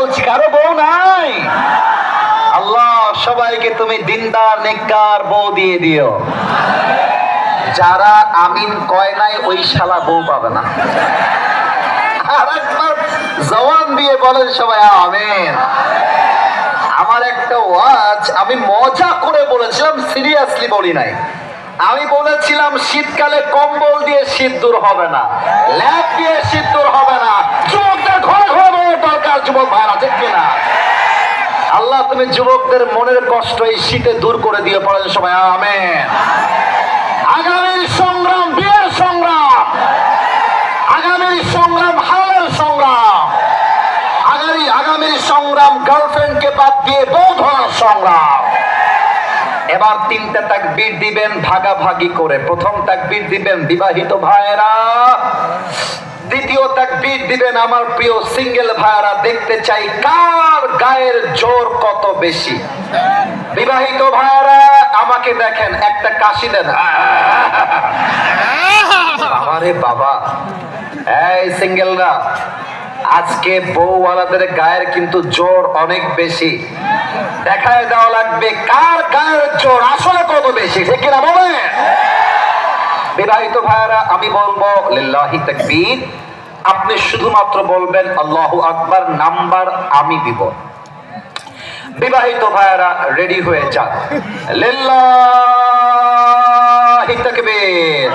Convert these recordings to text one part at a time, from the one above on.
বলছি, কারো বউ নাই? আল্লাহ সবাইকে তুমি দিনদার নেককার বউ দিয়ে দিও। যারা আমিন কয় নাই ওই শালা বউ পাবে না। আর একবার জবান দিয়ে বলেন সবাই আমিন। আমার একটা ওয়াজ আমি মজা করে বলেছিলাম, সিরিয়াসলি বলি নাই। আমি বলেছিলাম শীতকালে কম্বল দিয়ে শীত দূর হবে না, ল্যাপ দিয়ে শীত দূর হবে না। যুবকদের ঘরে ঘরে দরকার, যুবক ভাইরা, ঠিক কিনা? আল্লাহ তুমি যুবকদের মনের কষ্ট এই শীতে দূর করে দিয়ে পড়েন সবাই আমিন। আগামীর সংগ্রাম বিয়ের সংগ্রাম, আগামীর সংগ্রাম হালের সংগ্রাম, আগামীর সংগ্রাম গার্লফ্রেন্ডকে বাদ দিয়ে বউ ধরার সংগ্রাম। এবার তিনটা তাকবীর দিবেন ভাগাভাগি করে। প্রথম তাকবীর দিবেন বিবাহিত ভাইয়েরা, দ্বিতীয় তাকবীর দিবেন আমার প্রিয় সিঙ্গেল ভাইয়েরা। দেখতে চাই কার গায়ের জোর কত বেশি। বিবাহিত ভাইয়েরা আমাকে দেখেন, একটা কাশি দেন। আরে বাবা, এই সিঙ্গেলরা, আজকে বউওয়ালাদের গায়ের কিন্তু জোর অনেক বেশি। দেখায় দেওয়া লাগবে কার গায়ের জোর আসলে কত বেশি, ঠিক কিনা বলে? বিবাহিত ভাইয়েরা আমি বলবো লিল্লাহি তাকবীর, আপনি শুধুমাত্র বলবেন আল্লাহু আকবার, নাম্বার আমি দিব। বিবাহিত ভাইয়েরা রেডি হয়ে যান। লিল্লাহি তাকবীর।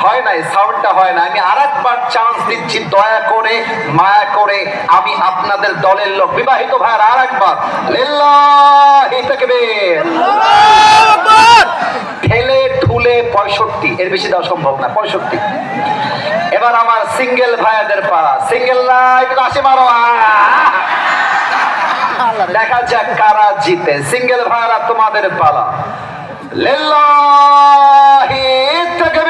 হয় নাই, সাউন্ডটা হয় না। আমি আরেকবার চান্স দিচ্ছি, দয়া করে মায়া করে, আমি আপনাদের দলের লোক। বিবাহিত ভাইয়েরা আরেকবার লিল্লাহি তাকবীর। ঠেলে ঠুলে 65, এর বেশি দেওয়া সম্ভব না, 65। এবার আমার সিঙ্গেল ভাইয়াদের পালা। সিঙ্গেল না, একটু কাশি মারো। দেখা যাক কারা জিতে। সিঙ্গেল ভাইয়ারা তোমাদের পালা। লিল্লাহি তাকবীর।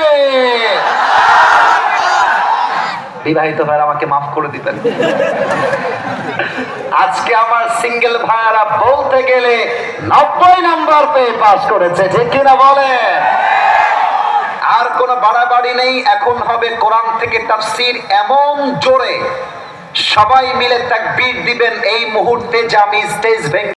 বিবাহিত ভাইরা আমাকে মাফ করে দিবেন। আজকে আমার সিঙ্গেল ভাইরা বলতে গেলে 90 নাম্বার পেয়ে পাস করেছে, ঠিক কিনা বলে? আর কোনো বাড়াবাড়ি নেই। এখন হবে কোরআন থেকে তাফসীর এমন জোরে সবাই মিলে তাকবীর দিবেন এই মুহূর্তে যে আমি স্টেজ ভেঙে